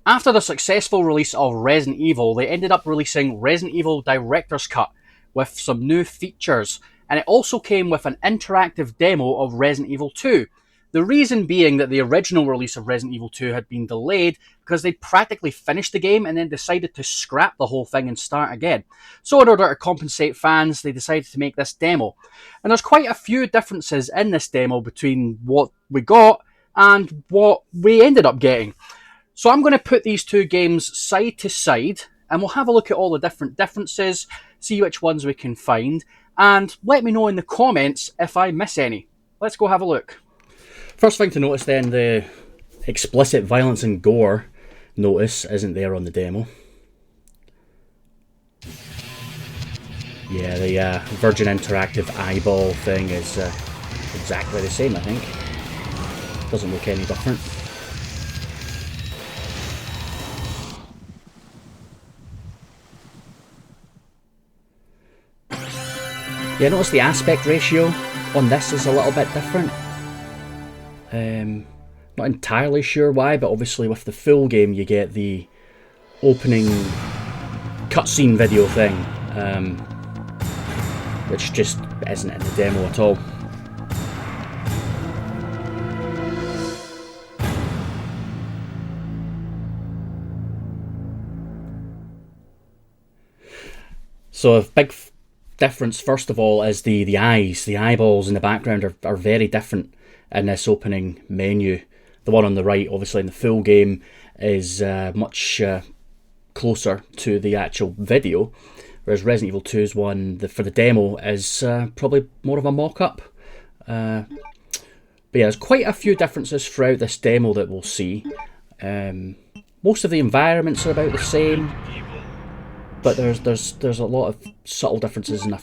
After the successful release of Resident Evil, they ended up releasing Resident Evil Director's Cut with some new features, and it also came with an interactive demo of Resident Evil 2. The reason being that the original release of Resident Evil 2 had been delayed because they'd practically finished the game and then decided to scrap the whole thing and start again. So in order to compensate fans, they decided to make this demo. And there's quite a few differences in this demo between what we got and what we ended up getting. So I'm going to put these two games side to side and we'll have a look at all the different differences, see which ones we can find, and let me know in the comments if I miss any. Let's go have a look. First thing to notice then, the explicit violence and gore notice isn't there on the demo. Yeah, the Virgin Interactive eyeball thing is exactly the same, I think. Doesn't look any different. Yeah, notice the aspect ratio on this is a little bit different. Not entirely sure why, but obviously with the full game you get the opening cutscene video thing, which just isn't in the demo at all. So a big difference, first of all, is the eyes. The eyeballs in the background are very different in this opening menu. The one on the right, obviously in the full game, is much closer to the actual video, whereas Resident Evil 2's one for the demo is probably more of a mock-up. But yeah, there's quite a few differences throughout this demo that we'll see. Most of the environments are about the same, but there's a lot of subtle differences and a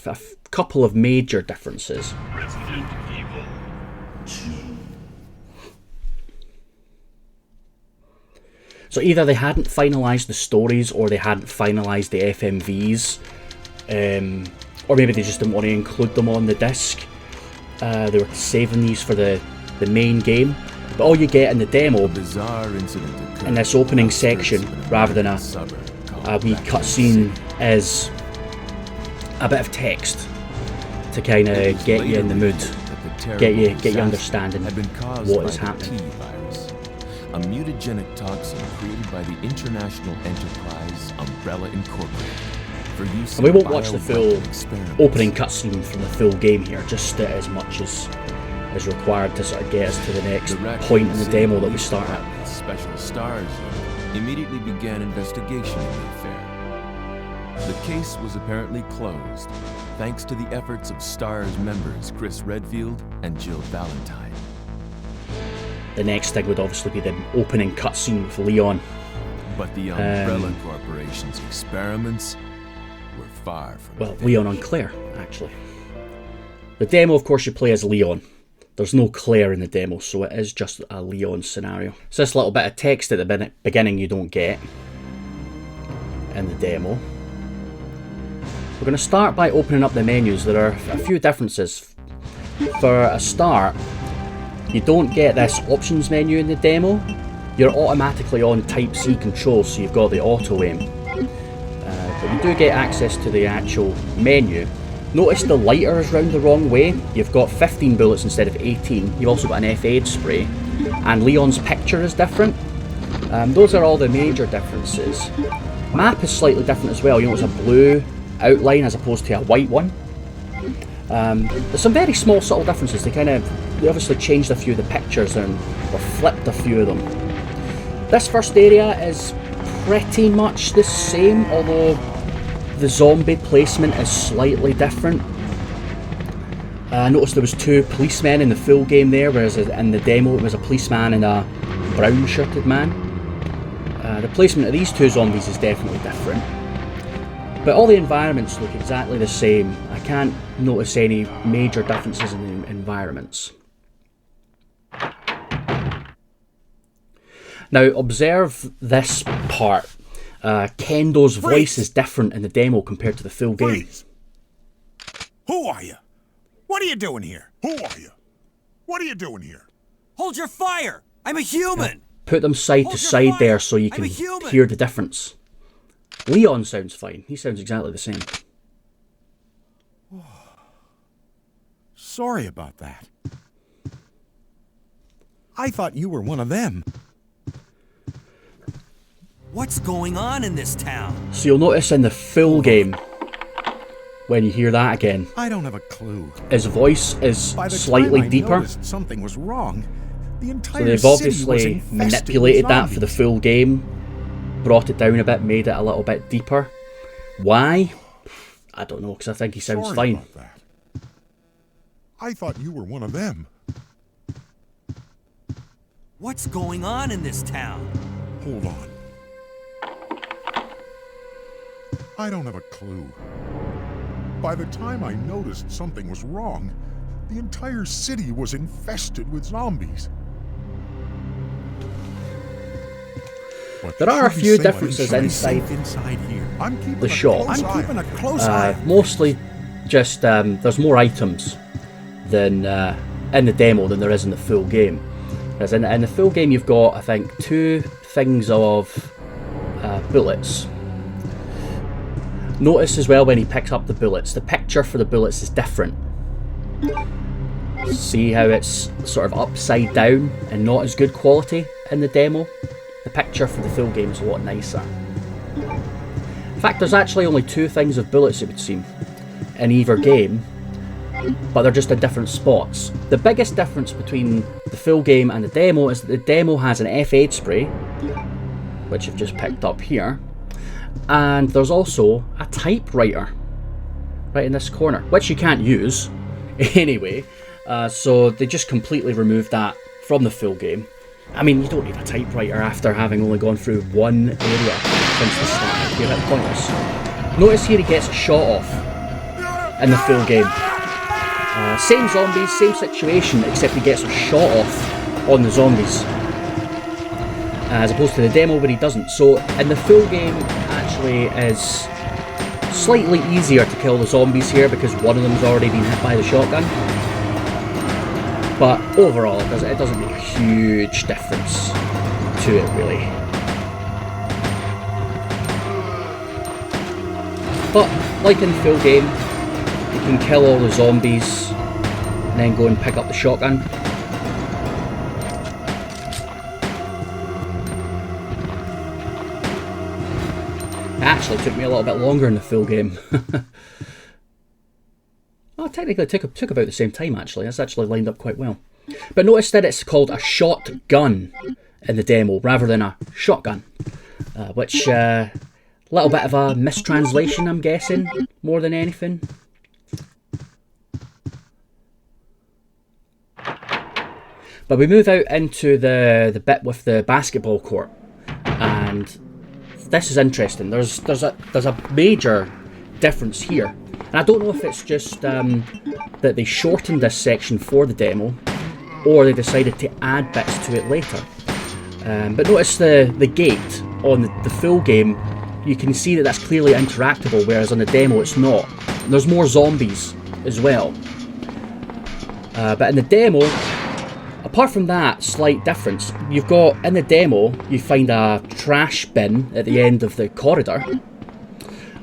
couple of major differences. Resident Evil 2. So either they hadn't finalised the stories or they hadn't finalised the FMVs, or maybe they just didn't want to include them on the disc. They were saving these for the main game. But all you get in the demo, in this opening section, rather than a wee cutscene, is a bit of text to kind of get you in the mood, get you understanding what is happening. A mutagenic toxin created by the International Enterprise Umbrella Incorporated for use. And we won't watch the full opening cutscene from the full game here, just as much as is required to sort of get us to the next point in the demo that we start at. Special Stars immediately began investigation in the affair. The case was apparently closed, thanks to the efforts of STARS members Chris Redfield and Jill Valentine. The next thing would obviously be the opening cutscene with Leon. But the Umbrella Corporation's experiments were far from Leon and Claire, actually. The demo, of course, you play as Leon. There's no Claire in the demo, so it is just a Leon scenario. So this little bit of text at the beginning you don't get in the demo. We're going to start by opening up the menus. There are a few differences. For a start, you don't get this options menu in the demo. You're automatically on Type C controls, so you've got the auto aim. But you do get access to the actual menu. Notice the lighter is round the wrong way. You've got 15 bullets instead of 18. You've also got an F8 spray. And Leon's picture is different. Those are all the major differences. Map is slightly different as well. You notice a blue outline as opposed to a white one. There's some very small subtle differences. They obviously changed a few of the pictures or flipped a few of them. This first area is pretty much the same, although the zombie placement is slightly different. I noticed there was two policemen in the full game there, whereas in the demo it was a policeman and a brown shirted man. The placement of these two zombies is definitely different. But all the environments look exactly the same. I can't notice any major differences in the environments. Now observe this part. Kendo's voice is different in the demo compared to the full game. Freeze. Who are you? What are you doing here? Who are you? What are you doing here? Hold your fire! I'm a human! put them side to side there so you can hear the difference. Leon sounds fine. He sounds exactly the same. Sorry about that. I thought you were one of them. What's going on in this town? So you'll notice in the full game, when you hear that again, I don't have a clue. his voice is By the slightly time I deeper. noticed something was wrong. The entire So they've city was obviously infested manipulated with that for the zombies. full game, brought it down a bit, made it a little bit deeper. Why? I don't know, because I think he sounds Sorry fine. about that. I thought you were one of them. What's going on in this town? Hold on. I don't have a clue. By the time I noticed something was wrong, the entire city was infested with zombies. But There are a should be few someone differences safe inside here. I'm keeping the a shop. close eye. I'm keeping a close eye. Mostly just, there's more items than in the demo than there is in the full game. Whereas in the full game you've got, I think, 2 things of bullets. Notice as well when he picks up the bullets, the picture for the bullets is different. See how it's sort of upside down and not as good quality in the demo? The picture for the full game is a lot nicer. In fact, there's actually only 2 things of bullets, it would seem, in either game, but they're just in different spots. The biggest difference between the full game and the demo is that the demo has an F8 spray, which I've just picked up here, and there's also a typewriter right in this corner, which you can't use anyway, so they just completely removed that from the full game. I mean, you don't need a typewriter after having only gone through one area since the start. It'd be a bit pointless. Notice here he gets a shot off in the full game. Same zombies, same situation, except he gets a shot off on the zombies, as opposed to the demo where he doesn't. So in the full game, it actually is slightly easier to kill the zombies here because one of them's already been hit by the shotgun. But overall, it doesn't make a huge difference to it, really. But like in the full game, you can kill all the zombies and then go and pick up the shotgun. It actually took me a little bit longer in the full game. Well, technically it took about the same time actually. That's actually lined up quite well. But notice that it's called a shotgun in the demo rather than a shotgun. Which, little bit of a mistranslation, I'm guessing, more than anything. But we move out into the bit with the basketball court, and this is interesting. There's a major difference here, and I don't know if it's just that they shortened this section for the demo, or they decided to add bits to it later. But notice the gate on the full game. You can see that that's clearly interactable, whereas on the demo it's not. And there's more zombies as well. But in the demo, apart from that slight difference, you've got, in the demo, you find a trash bin at the end of the corridor.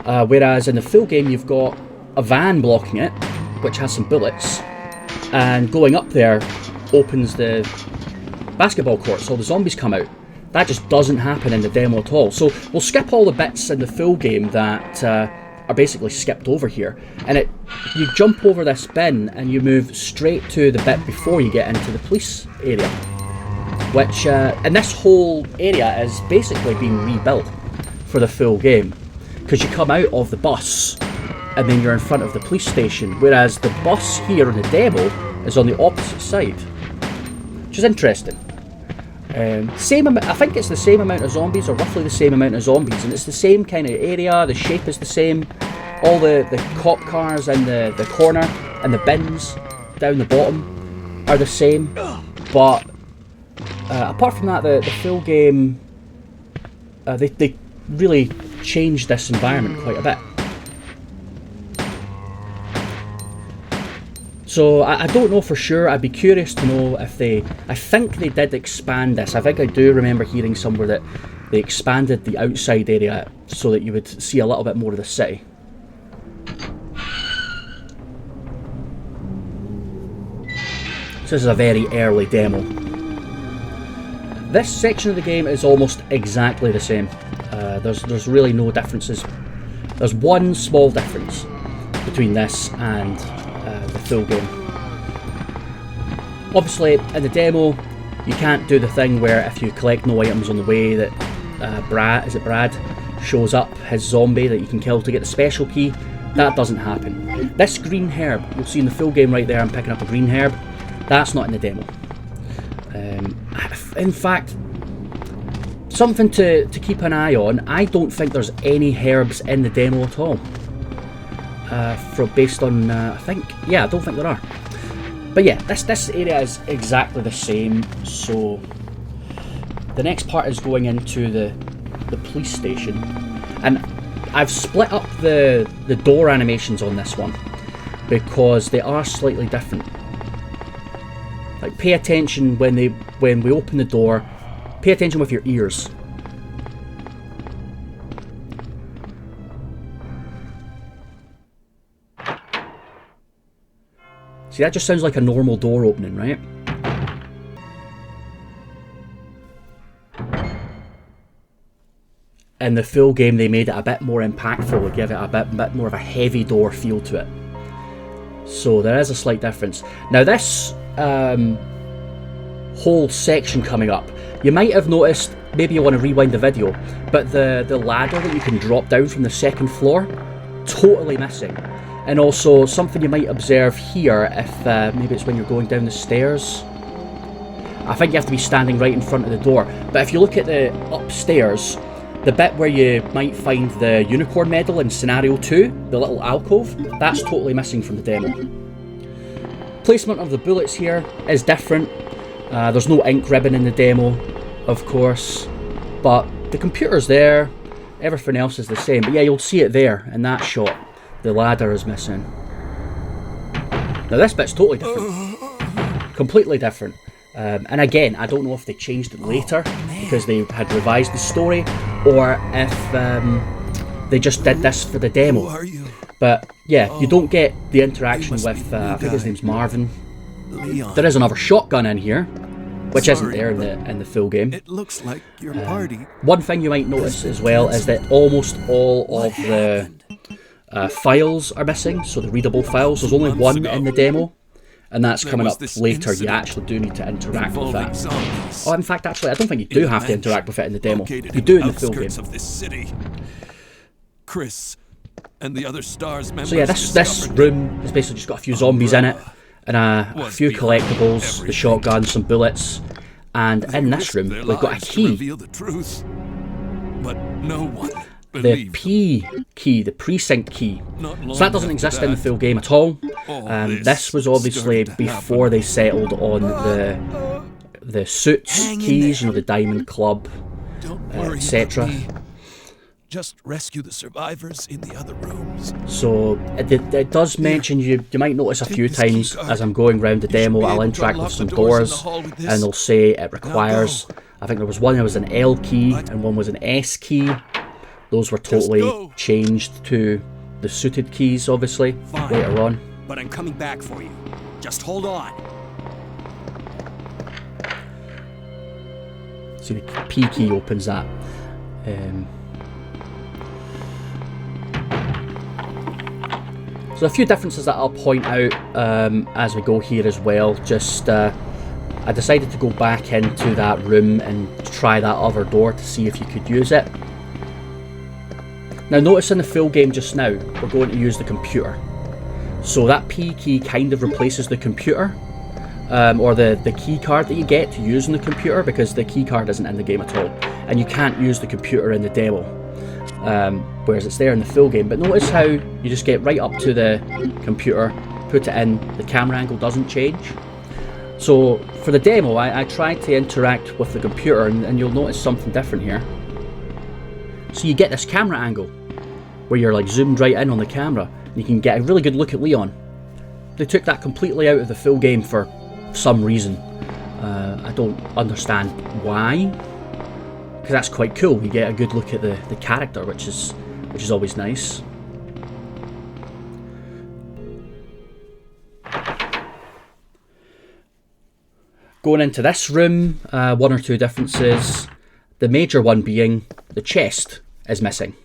Whereas in the full game, you've got a van blocking it, which has some bullets. And going up there opens the basketball court, so the zombies come out. That just doesn't happen in the demo at all. So we'll skip all the bits in the full game that are basically skipped over here. And you jump over this bin and you move straight to the bit before you get into the police area. Which, and this whole area is basically being rebuilt for the full game. Because you come out of the bus and then you're in front of the police station. Whereas the bus here in the demo is on the opposite side. Which is interesting. I think it's the same amount of zombies, or roughly the same amount of zombies, and it's the same kind of area, the shape is the same, all the cop cars in the corner, and the bins down the bottom are the same, but apart from that, the full game, they really changed this environment quite a bit. So I don't know for sure. I'd be curious to know if they... I think they did expand this. I think I do remember hearing somewhere that they expanded the outside area so that you would see a little bit more of the city. So this is a very early demo. This section of the game is almost exactly the same. There's really no differences. There's one small difference between this and the full game. Obviously, in the demo, you can't do the thing where if you collect no items on the way that Brad shows up, his zombie that you can kill to get the special key. That doesn't happen. This green herb, you'll see in the full game right there, I'm picking up a green herb. That's not in the demo. In fact, something to keep an eye on, I don't think there's any herbs in the demo at all. Based on, I don't think there are. But yeah, this area is exactly the same, so the next part is going into the police station. And I've split up the door animations on this one because they are slightly different. Like, pay attention when we open the door. Pay attention with your ears. See, that just sounds like a normal door opening, right? In the full game, they made it a bit more impactful, and give it a bit more of a heavy door feel to it. So there is a slight difference. Now this whole section coming up, you might have noticed, maybe you want to rewind the video, but the ladder that you can drop down from the second floor, totally missing. And also something you might observe here, if maybe it's when you're going down the stairs. I think you have to be standing right in front of the door. But if you look at the upstairs, the bit where you might find the unicorn medal in scenario 2, the little alcove, that's totally missing from the demo. Placement of the bullets here is different. There's no ink ribbon in the demo, of course, but the computer's there, everything else is the same. But yeah, you'll see it there in that shot. The ladder is missing. Now this bit's totally different. Completely different. And again, I don't know if they changed it later because they had revised the story, or if they just did this for the demo. But yeah, you don't get the interaction with, I think his name's Marvin. Leon. There is another shotgun in here, which isn't there in the full game. It looks like your party. One thing you might notice as well is that almost all of the files are missing, so the readable files. There's only one in the demo, and that's coming up later. You actually do need to interact with that. Oh, in fact, actually, I don't think you do have to interact with it in the demo. You do in the full game. Of this city. Chris and the other STARS members. So yeah, this room has basically just got a few zombies in it, and a few collectibles, the shotgun, some bullets, and in this room we've got a key. The truth, but no one. The P key, the precinct key. So that doesn't exist in the full game at all. This was obviously before they settled on the suits keys, you know, the Diamond Club, etc. Just rescue the survivors in the other rooms. So it does mention, you might notice a few times as I'm going around the demo, I'll interact with some doors and they'll say it requires, I think there was one that was an L key and one was an S key. Those were totally changed to the suited keys, obviously, later on. But I'm coming back for you. Just hold on. See, the P key opens that. So a few differences that I'll point out as we go here as well. Just I decided to go back into that room and try that other door to see if you could use it. Now notice in the full game just now, we're going to use the computer. So that P key kind of replaces the computer, or the key card that you get to use in the computer, because the key card isn't in the game at all. And you can't use the computer in the demo, whereas it's there in the full game. But notice how you just get right up to the computer, put it in, the camera angle doesn't change. So for the demo, I tried to interact with the computer, and you'll notice something different here. So you get this camera angle, where you're like zoomed right in on the camera, and you can get a really good look at Leon. they took that completely out of the full game for some reason. I don't understand why, because that's quite cool. You get a good look at the character, which is always nice. Going into this room, one or two differences. The major one being the chest is missing.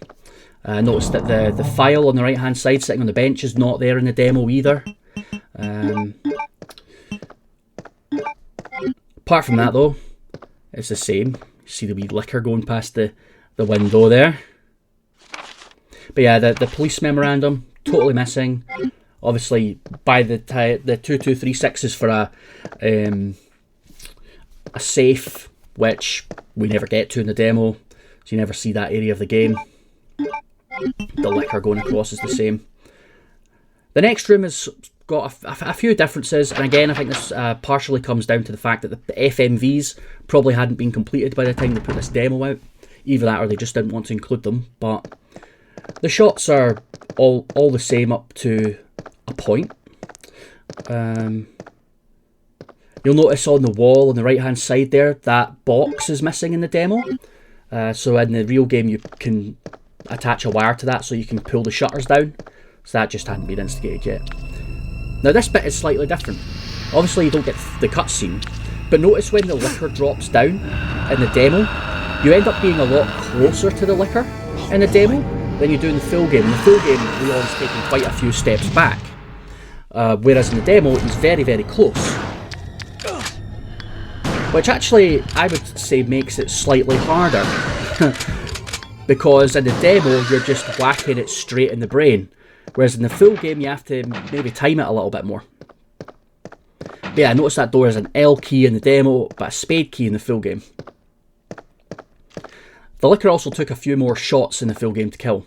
Notice that the file on the right hand side sitting on the bench is not there in the demo either. Apart from that though, it's the same. You see the wee liquor going past the window there. But yeah, the police memorandum, totally missing. Obviously, by the time the 2236 is for a safe, which we never get to in the demo, so you never see that area of the game. The liquor going across is the same. The next room has got a few differences, and again I think this partially comes down to the fact that the FMVs probably hadn't been completed by the time they put this demo out. Either that or they just didn't want to include them, but the shots are all the same up to a point. You'll notice on the wall on the right hand side there, that box is missing in the demo. So in the real game you can attach a wire to that so you can pull the shutters down. So that just hadn't been instigated yet. Now this bit is slightly different. Obviously you don't get the cutscene, but notice when the liquor drops down in the demo, you end up being a lot closer to the liquor in the demo than you do in the full game. In the full game, Leon's taking quite a few steps back, whereas in the demo he's very, very close. Which actually, I would say, makes it slightly harder. Because in the demo, you're just whacking it straight in the brain. Whereas in the full game, you have to maybe time it a little bit more. But yeah, notice that door is an L key in the demo, but a spade key in the full game. The liquor also took a few more shots in the full game to kill.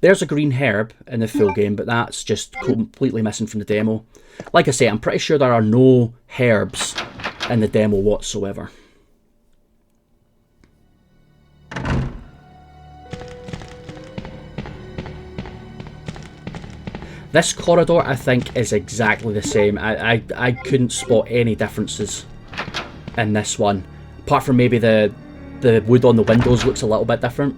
There's a green herb in the full game, but that's just completely missing from the demo. Like I say, I'm pretty sure there are no herbs in the demo whatsoever. This corridor, I think, is exactly the same. I couldn't spot any differences in this one, apart from maybe the wood on the windows looks a little bit different,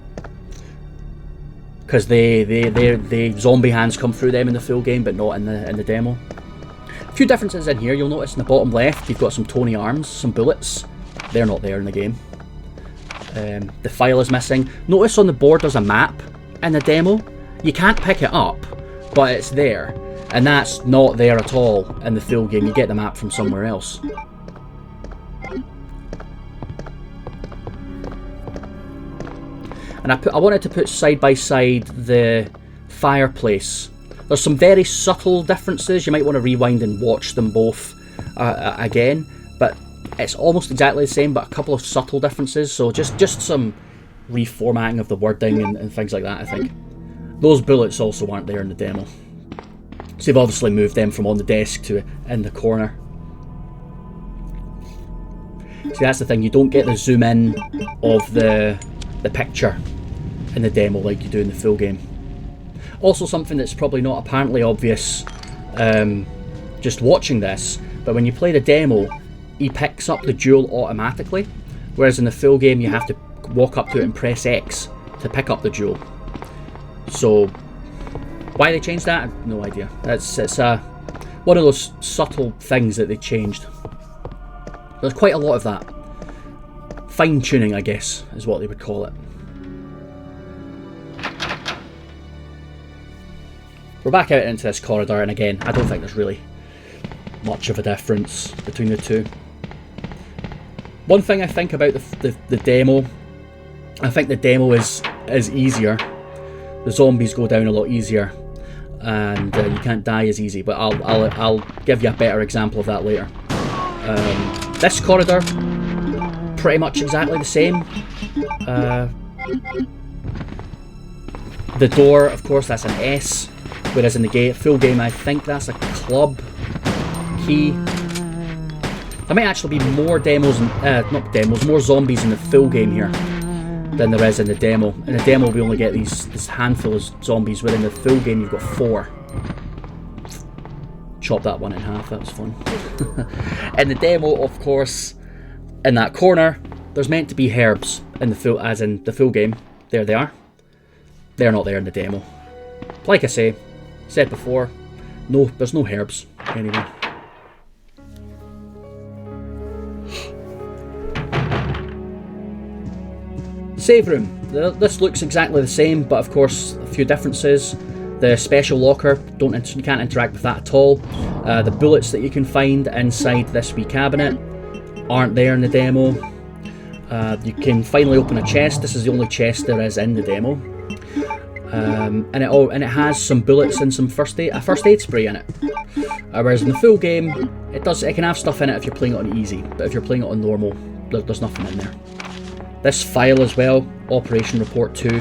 because the zombie hands come through them in the full game, but not in the demo. A few differences in here. You'll notice in the bottom left, you've got some Tony arms, some bullets. They're not there in the game. The file is missing. Notice on the board there's a map in the demo. You can't pick it up, but it's there, and that's not there at all in the full game. You get the map from somewhere else. And I wanted to put side by side the fireplace. There's some very subtle differences. You might want to rewind and watch them both again, but it's almost exactly the same, but a couple of subtle differences. So just some reformatting of the wording and things like that, I think. Those bullets also aren't there in the demo. So they've obviously moved them from on the desk to in the corner. See, that's the thing, you don't get the zoom in of the picture in the demo like you do in the full game. Also, something that's probably not apparently obvious just watching this, but when you play the demo, he picks up the jewel automatically, whereas in the full game you have to walk up to it and press X to pick up the jewel. So why they changed that, I have no idea. It's one of those subtle things that they changed. There's quite a lot of that. Fine tuning, I guess, is what they would call it. We're back out into this corridor, and again, I don't think there's really much of a difference between the two. One thing I think about the demo, I think the demo is easier. The zombies go down a lot easier, and you can't die as easy. But I'll give you a better example of that later. This corridor, pretty much exactly the same. The door, of course, that's an S, whereas in the full game, I think that's a club key. There might actually be more more zombies in the full game here than there is in the demo. In the demo, we only get this handful of zombies, where in the full game, you've got 4. chop that one in half. That was fun. In the demo, of course, in that corner, there's meant to be herbs in the full, as in the full game. There they are. They're not there in the demo. Like I said before, no, there's no herbs anyway. Save room. This looks exactly the same, but of course a few differences. The special locker, you can't interact with that at all. The bullets that you can find inside this wee cabinet aren't there in the demo. You can finally open a chest. This is the only chest there is in the demo. And it has some bullets and some a first aid spray in it. Whereas in the full game, it can have stuff in it if you're playing it on easy, but if you're playing it on normal, there's nothing in there. This file as well, Operation Report 2,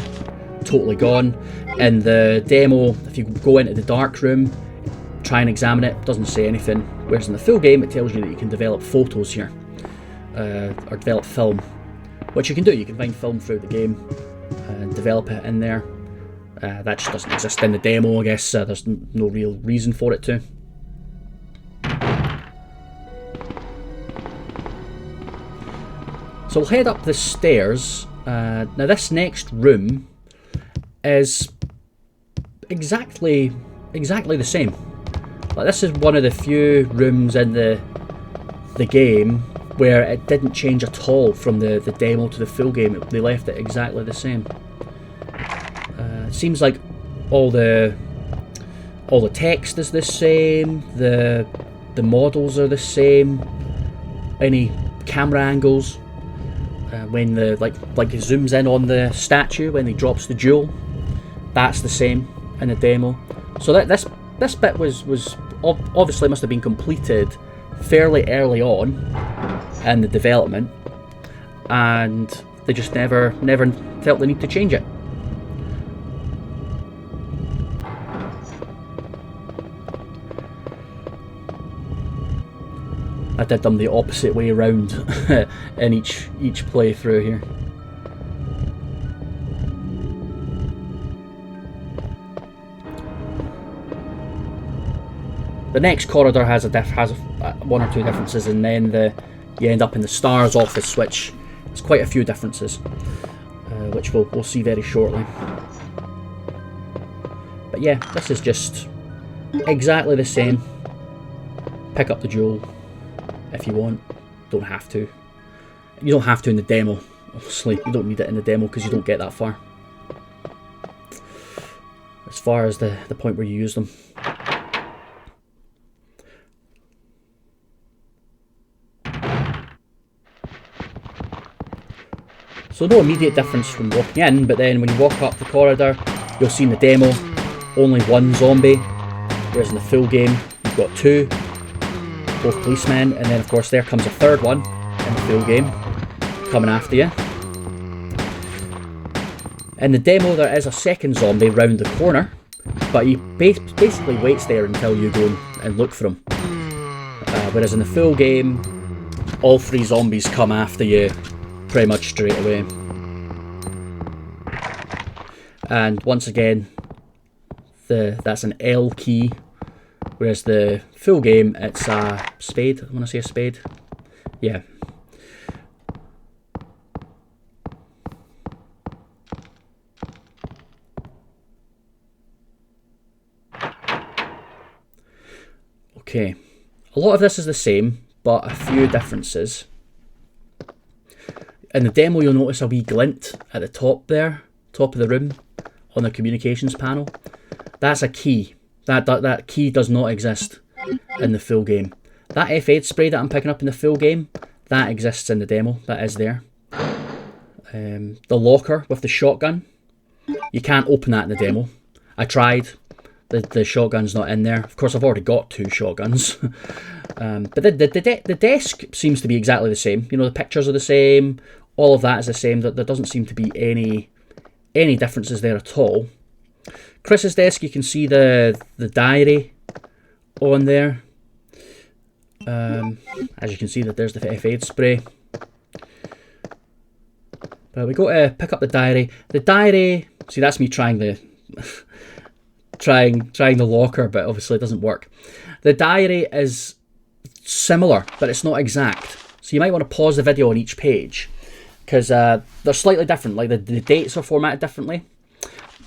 totally gone. In the demo, if you go into the dark room, try and examine it, it doesn't say anything. Whereas in the full game, it tells you that you can develop photos here, or develop film, which you can do. You can find film throughout the game and develop it in there. That just doesn't exist in the demo, I guess. There's no real reason for it to. So we'll head up the stairs. Now this next room is exactly the same. Like, this is one of the few rooms in the game where it didn't change at all from the demo to the full game. They left it exactly the same. It seems like all the text is the same. The models are the same. Any camera angles. When it zooms in on the statue when he drops the jewel, that's the same in the demo. So this bit was obviously must have been completed fairly early on in the development, and they just never felt the need to change it. I did them the opposite way around in each playthrough here. The next corridor has one or two differences, and then you end up in the STARS office, which has quite a few differences, which we'll see very shortly. But yeah, this is just exactly the same. Pick up the jewel if you want. Don't have to. You don't have to in the demo. Obviously, you don't need it in the demo because you don't get that far. As far as the point where you use them. So no immediate difference from walking in, but then when you walk up the corridor, you'll see in the demo only one zombie, whereas in the full game you've got two, both policemen, and then of course there comes a third one in the full game, coming after you. In the demo there is a second zombie round the corner, but he basically waits there until you go and look for him. Whereas in the full game, all three zombies come after you pretty much straight away. And once again, that's an L key, whereas the full game it's a spade. I want to say a spade. Yeah. Okay, a lot of this is the same, but a few differences. In the demo, you'll notice a wee glint at the top there, top of the room, on the communications panel. That's a key. That key does not exist in the full game. That F8 spray that I'm picking up in the full game, that exists in the demo. That is there. The locker with the shotgun, you can't open that in the demo. I tried. The shotgun's not in there. Of course, I've already got two shotguns. But the desk seems to be exactly the same. You know, the pictures are the same. All of that is the same. There doesn't seem to be any differences there at all. Chris's desk, you can see the diary on there. As you can see, that there's the F8 spray. But we go to pick up the diary. The diary, see, that's me trying the trying the locker, but obviously it doesn't work. The diary is similar, but it's not exact. So you might want to pause the video on each page, because they're slightly different. Like the dates are formatted differently,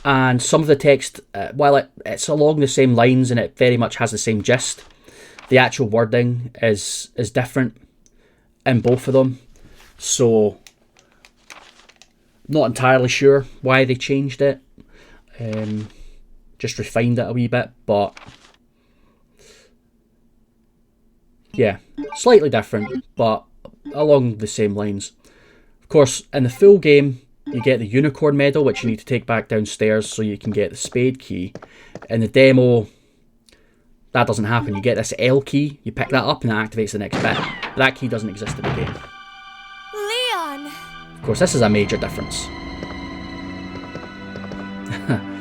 and some of the text, while it's along the same lines and it very much has the same gist, the actual wording is different in both of them. So not entirely sure why they changed it. Just refined it a wee bit, but yeah, slightly different, but along the same lines. Of course, in the full game, you get the unicorn medal, which you need to take back downstairs so you can get the spade key. In the demo, that doesn't happen. You get this L key, you pick that up and that activates the next bit. But that key doesn't exist in the game. Leon! Of course, this is a major difference.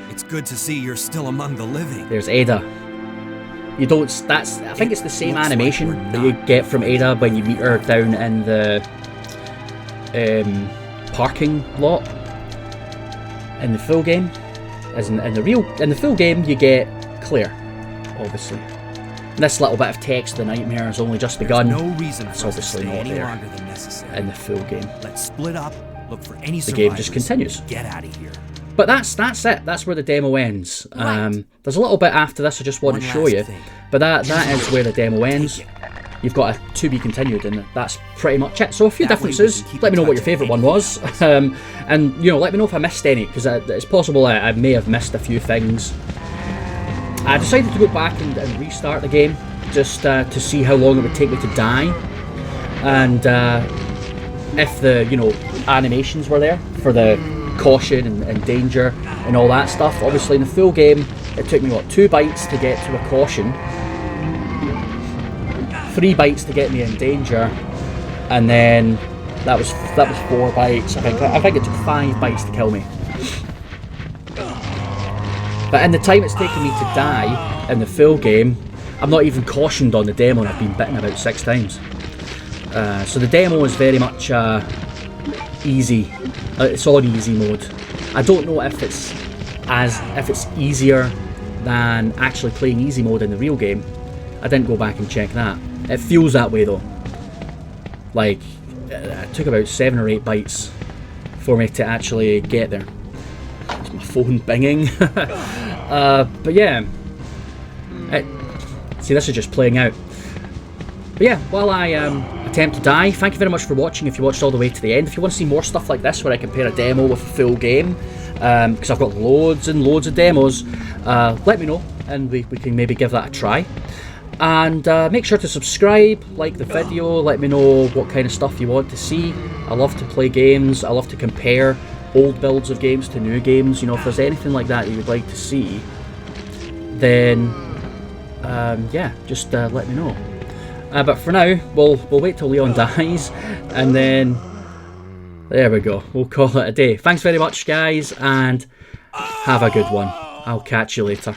It's good to see you're still among the living. There's Ada. You don't. That's. I think it's the same animation that you get from Ada when you meet her down in the parking lot in the full game. As in the full game, you get Claire, obviously. And this little bit of text, the nightmare has only just begun. There's no reason That's for us to obviously stay not any there longer than necessary. in the full game. Let's split up. Look for any The game just survivors, continues. Get out of here. But that's it. That's where the demo ends. Right. There's a little bit after this I just want One to show last you. thing. But that is where the demo ends. You've got a to be continued, and that's pretty much it. So a few That way we differences. can keep Let me in know what your touch favourite with one any was. And, you know, let me know if I missed any, because it's possible I may have missed a few things. I decided to go back and restart the game, just to see how long it would take me to die. And if the, you know, animations were there for the caution and danger and all that stuff. Obviously in the full game it took me 2 bites to get to a caution, 3 bites to get me in danger, and then that was 4 bites. I think it took 5 bites to kill me. But in the time it's taken me to die in the full game, I'm not even cautioned on the demo and I've been bitten about 6 times. So the demo is very much easy. It's on easy mode. I don't know if it's easier than actually playing easy mode in the real game. I didn't go back and check that. It feels that way though. Like, it took about 7 or 8 bites for me to actually get there. It's my phone binging. But yeah. See, this is just playing out. But yeah, while I attempt to die, thank you very much for watching if you watched all the way to the end. If you want to see more stuff like this where I compare a demo with a full game, because I've got loads and loads of demos, let me know and we can maybe give that a try. And make sure to subscribe, like the video, let me know what kind of stuff you want to see. I love to play games, I love to compare old builds of games to new games. You know, if there's anything like that you would like to see, then yeah, just let me know. But for now, we'll wait till Leon dies, and then there we go. We'll call it a day. Thanks very much, guys, and have a good one. I'll catch you later.